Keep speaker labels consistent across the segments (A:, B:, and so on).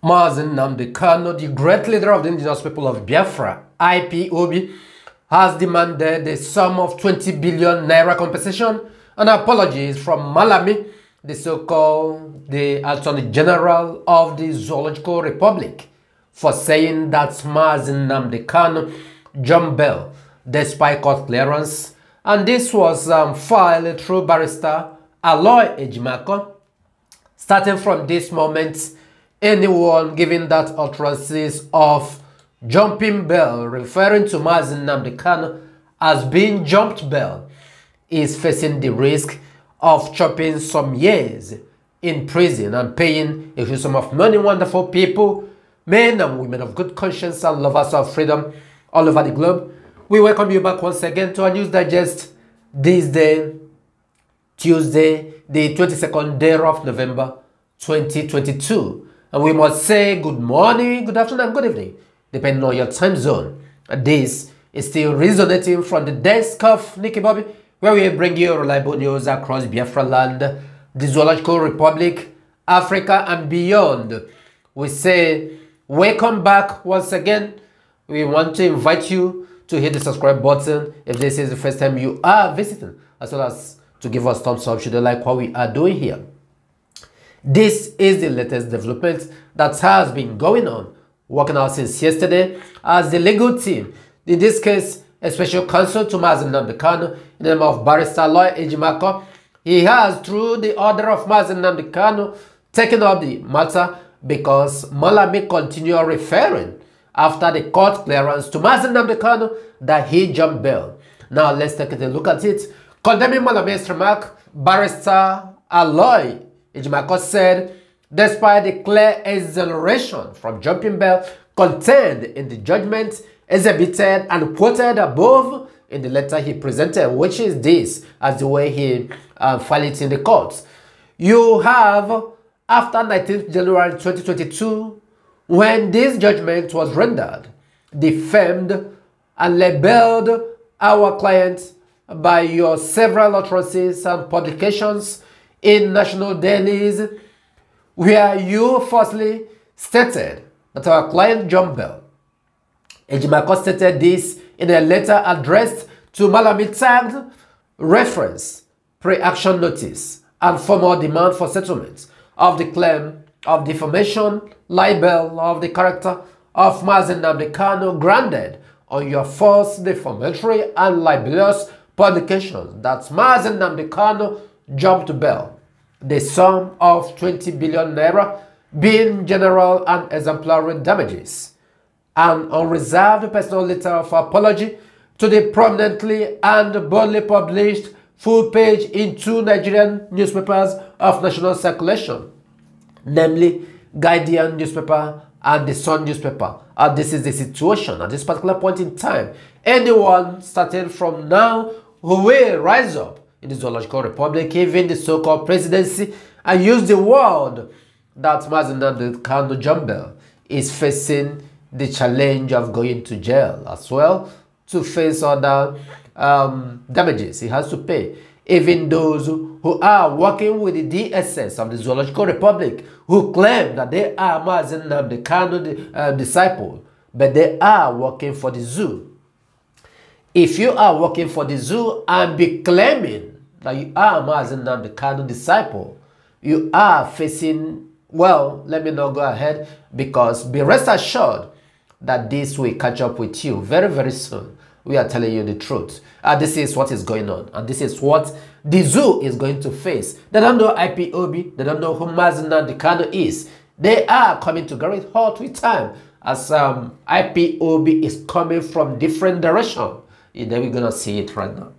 A: MNK, the great leader of the indigenous people of Biafra, IPOB, has demanded a sum of 20 billion naira compensation and apologies from Malami, the so-called Attorney General of the Zoological Republic, for saying that MNK jumped bail despite court clearance. And this was filed through Barrister Aloy Ejimako. Starting from this moment, anyone giving that utterances of jumping bail, referring to MNK as being jumped bail, is facing the risk of chopping some years in prison and paying a huge sum of money. Wonderful people, men and women of good conscience and lovers of freedom all over the globe, we welcome you back once again to our news digest this day, Tuesday, the 22nd day of November 2022. And we must say good morning, good afternoon, and good evening, depending on your time zone. And this is still resonating from the desk of Nicky Bobby, where we bring you reliable news across Biafra land, the Zoological Republic, Africa, and beyond. We say welcome back once again. We want to invite you to hit the subscribe button if this is the first time you are visiting, as well as to give us thumbs up should you like what we are doing here. This is the latest development that has been going on, working out since yesterday, as the legal team, in this case, a special counsel to MNK, in the name of Barrister Aloy Ejimako, he has, through the order of MNK, taken up the matter because Malami continued referring after the court clearance to MNK that he jumped bail. Now let's take a look at it. Condemning Malami's remark, Barrister Aloy Ejimako said, despite the clear exoneration from jumping bail contained in the judgment exhibited and quoted above in the letter he presented, which is this, as the way he filed it in the courts. You have, after 19th January 2022, when this judgment was rendered, defamed and labeled our client by your several utterances and publications in national dailies, where you falsely stated that our client jumped bail. Ejimako stated this in a letter addressed to Malami tagged reference, pre-action notice, and formal demand for settlement of the claim of defamation, libel of the character of MNK granted on your false, defamatory, and libelous publications that MNK jumped bail, the sum of 20 billion naira being general and exemplary damages, an unreserved personal letter of apology to the prominently and boldly published full page in two Nigerian newspapers of national circulation, namely Guardian newspaper and the Sun newspaper. And this is the situation at this particular point in time. Anyone starting from now who will rise up in the Zoological Republic, even the so-called presidency, and use the word that MNK jumped bail, is facing the challenge of going to jail as well, to face other damages he has to pay. Even those who are working with the DSS of the Zoological Republic, who claim that they are MNK disciple, but they are working for the zoo. If you are working for the zoo and be claiming that you are MNK disciple, you are facing, well, let me not go ahead, because be rest assured that this will catch up with you very, very soon. We are telling you the truth. This is what is going on, and this is what the zoo is going to face. They don't know IPOB, they don't know who MNK is. They are coming to get hot with time, as IPOB is coming from different direction. Then we're going to see it right now.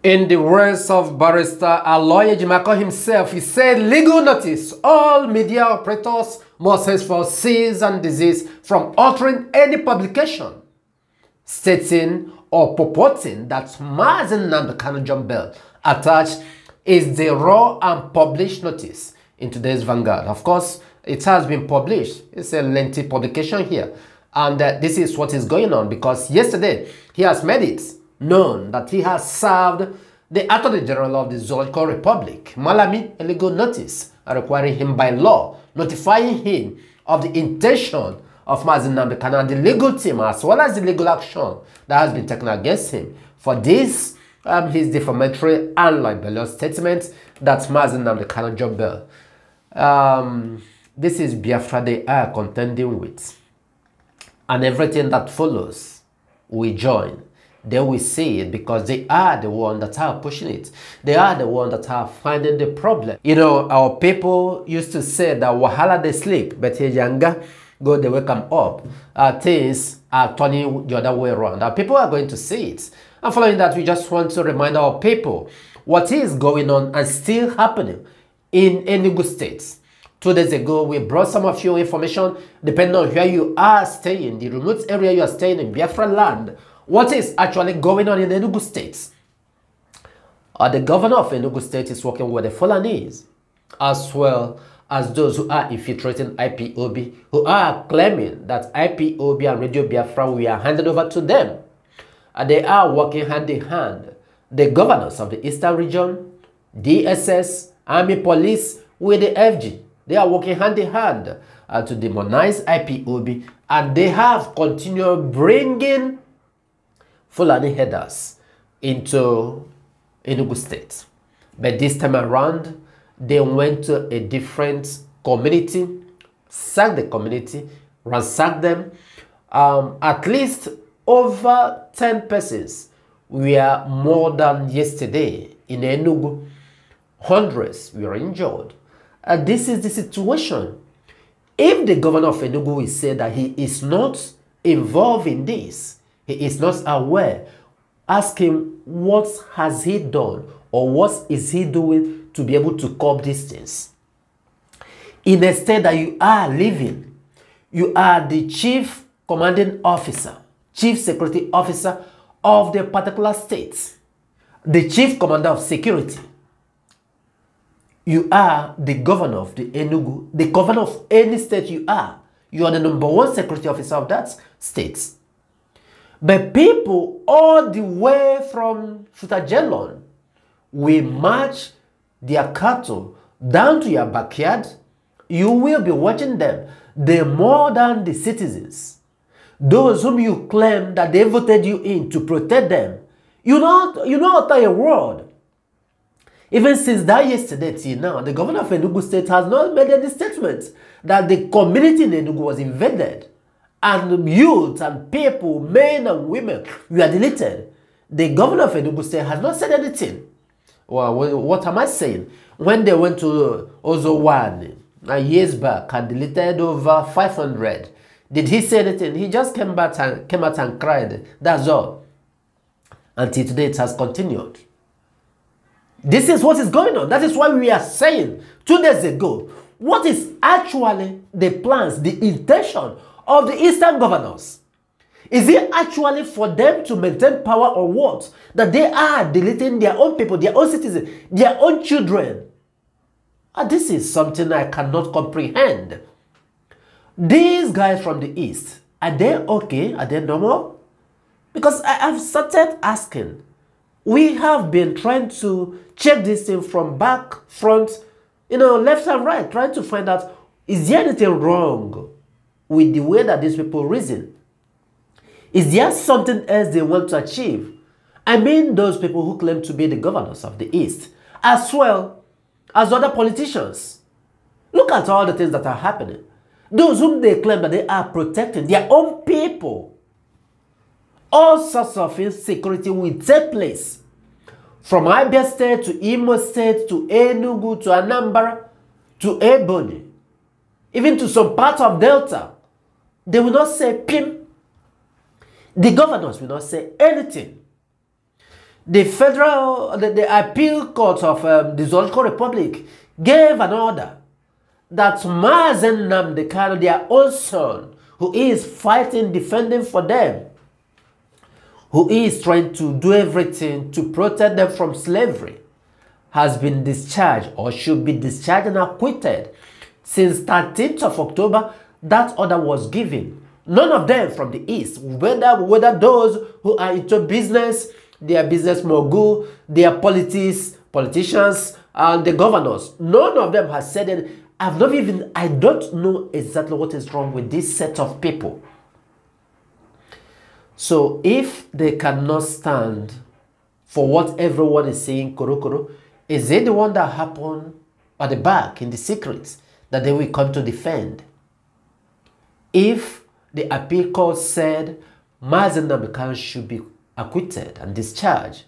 A: In the words of Barrister Aloy Ejimako himself, he said, legal notice, all media operators must henceforth cease and desist from uttering any publication stating or purporting that MNK jumped bail. Attached is the raw and published notice in today's Vanguard. Of course, it has been published. It's a lengthy publication here. And this is what is going on, because yesterday he has made it known that he has served the Attorney General of the Zoological Republic, Malami, a legal notice requiring him by law notifying him of the intention of MNK and the legal team, as well as the legal action that has been taken against him for this his defamatory and libelous statement that MNK job bail. This is Biafra they are contending with, and everything that follows we join. They will see it because they are the one that are pushing it. They are the one that are finding the problem. You know, our people used to say that wahala they sleep, but here younger go they wake them up. Things are turning the other way around. Our people are going to see it. And following that, we just want to remind our people what is going on and still happening in Enugu State. 2 days ago, we brought some of your information depending on where you are staying, the remote area you are staying in Biafra land. What is actually going on in Enugu State? The governor of Enugu State is working with the Fulanis, as well as those who are infiltrating IPOB, who are claiming that IPOB and Radio Biafra we are handed over to them. They are working hand in hand. The governors of the Eastern region, DSS, Army Police, with the FG, they are working hand in hand to demonize IPOB, and they have continued bringing Fulani headers into Enugu State. But this time around, they went to a different community, sacked the community, ransacked them. At least over 10 persons were more than yesterday in Enugu. Hundreds were injured. This is the situation. If the governor of Enugu will say that he is not involved in this, he is not aware, ask him what has he done or what is he doing to be able to curb these things. In a state that you are living, you are the chief commanding officer, chief security officer of the particular state, the chief commander of security. You are the governor of the Enugu, the governor of any state you are. You are the #1 security officer of that state. But people all the way from Futajelon will march their cattle down to your backyard. You will be watching them. They're more than the citizens. Those whom you claim that they voted you in to protect them. You not utter a word. Even since that yesterday till now, the governor of Enugu State has not made any statement that the community in Enugu was invaded and youth and people, men and women, were deleted. The governor of Enugu State has not said anything. Well, what am I saying? When they went to Ozowan years back and deleted over 500, did he say anything? He just came out and cried. That's all. Until today, it has continued. This is what is going on. That is why we are saying 2 days ago, what is actually the plans, the intention of the Eastern governors? Is it actually for them to maintain power or what? That they are deleting their own people, their own citizens, their own children? This is something I cannot comprehend. These guys from the East, are they okay? Are they normal? Because I have started asking. We have been trying to check this thing from back, front, left and right, trying to find out, is there anything wrong with the way that these people reason? Is there something else they want to achieve? I mean those people who claim to be the governors of the East, as well as other politicians. Look at all the things that are happening. Those whom they claim that they are protecting their own people. All sorts of insecurity will take place. From Abia State to Imo State to Enugu to Anambra to Ebonyi. Even to some part of Delta. They will not say pim. The governors will not say anything. The appeal court of the Zoological Republic gave an order that MNK, their own son, who is fighting, defending for them, who is trying to do everything to protect them from slavery, has been discharged or should be discharged and acquitted. Since 13th of October, that order was given. None of them from the East, whether those who are into business, they are business mogul, they are politicians, and the governors, none of them has said it. I don't know exactly what is wrong with this set of people. So if they cannot stand for what everyone is saying, Korokoro, is it the one that happened at the back in the secrets that they will come to defend? If the appeal court said MNK should be acquitted and discharged,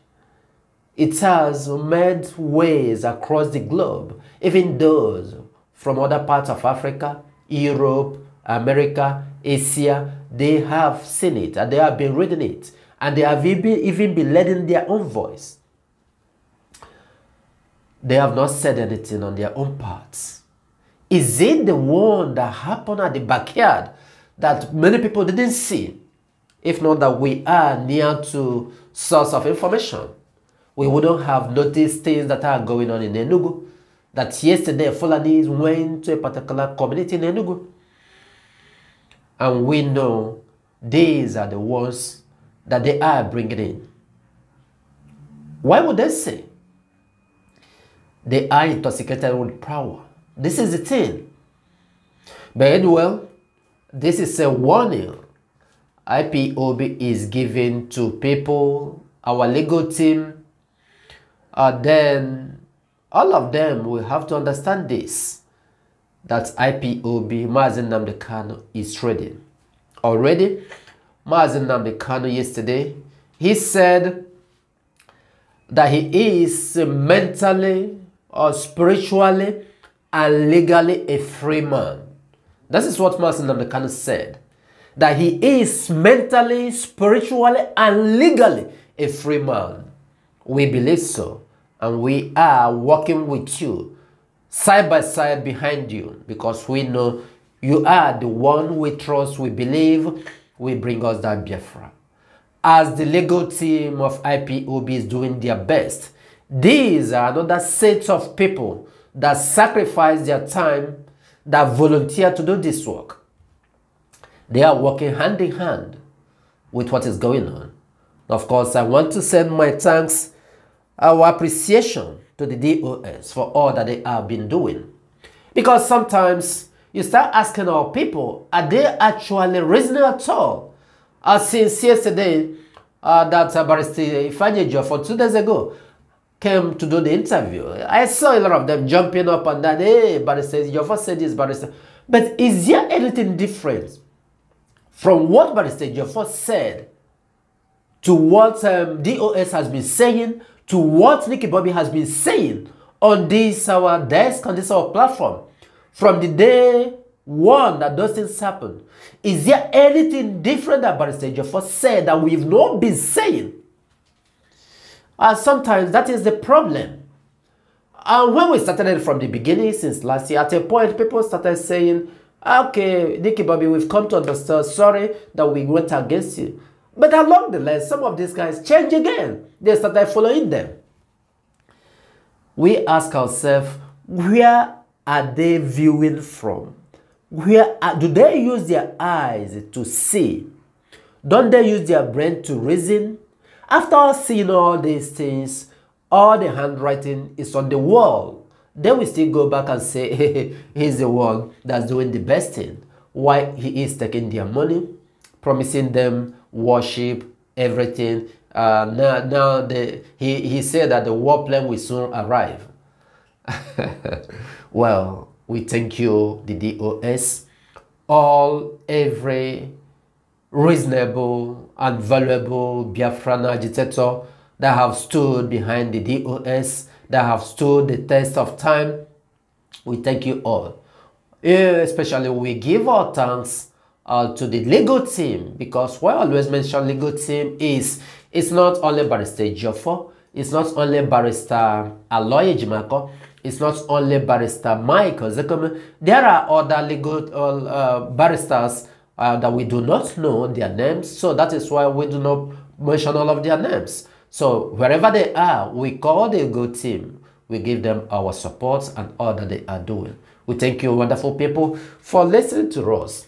A: it has made ways across the globe, even those from other parts of Africa, Europe, America, Asia. They have seen it and they have been reading it, and they have even been lending their own voice. They have not said anything on their own parts. Is it the one that happened at the backyard that many people didn't see? If not that we are near to source of information, we wouldn't have noticed things that are going on in Enugu. That yesterday Fulani went to a particular community in Enugu. And we know these are the ones that they are bringing in. Why would they say? They are intoxicated with power. This is the thing. But well, this is a warning IPOB is giving to people, our legal team. Then all of them will have to understand this, that IPOB, MNK, is trading. Already, MNK yesterday, he said that he is mentally or spiritually and legally a free man. This is what MNK said, that he is mentally, spiritually and legally a free man. We believe so, and we are working with you side by side behind you, because we know you are the one we trust, we believe will bring us that Biafra. As the legal team of IPOB is doing their best, these are another set of people that sacrifice their time, that volunteer to do this work. They are working hand in hand with what is going on. Of course, I want to send my thanks, our appreciation to the DOS for all that they have been doing. Because sometimes you start asking our people, are they actually reasoning at all? Since yesterday, that Barrister Ifeanyi for 2 days ago came to do the interview, I saw a lot of them jumping up and down. Hey, Barrister Jofo said this, Barrister. But is there anything different from what Barrister Jofo said to what DOS has been saying, to what Nicky Bobby has been saying on this our desk, on this our platform, from the day one that those things happen? Is there anything different that Barrister Jofo said that we've not been saying? Sometimes that is the problem. And when we started it from the beginning, since last year, at a point people started saying, okay, Nicky Bobby, we've come to understand, sorry that we went against you. But along the line, some of these guys change again. They started following them. We ask ourselves, where are they viewing from? Do they use their eyes to see? Don't they use their brain to reason? After seeing all these things, all the handwriting is on the wall. They will still go back and say, hey, he's the one that's doing the best thing. Why he is taking their money, promising them worship, everything. He said that the war plane will soon arrive. Well, we thank you, the DOS, every reasonable and valuable Biafran agitator that have stood behind the DOS, that have stood the test of time. We thank you all. Especially we give our thanks to the legal team, because what I always mention legal team is, it's not only Barrister Jofo, it's not only Barrister Aloy Ejimako, it's not only Barrister Michael Zekome. There are other legal barristers that we do not know their names, so that is why we do not mention all of their names. So wherever they are, we call the legal team, we give them our support and all that they are doing. We thank you, wonderful people, for listening to us,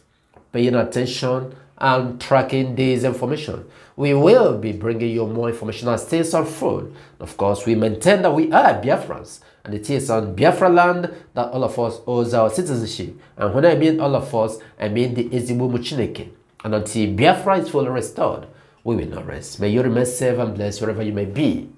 A: paying attention, and tracking this information. We will be bringing you more information as stays unfold. Of course, we maintain that we are Biafrans, and it is on Biafra land that all of us owes our citizenship. And when I mean all of us, I mean the Ezigbo Chineke. And until Biafra is fully restored, we will not rest. May you remain safe and blessed wherever you may be.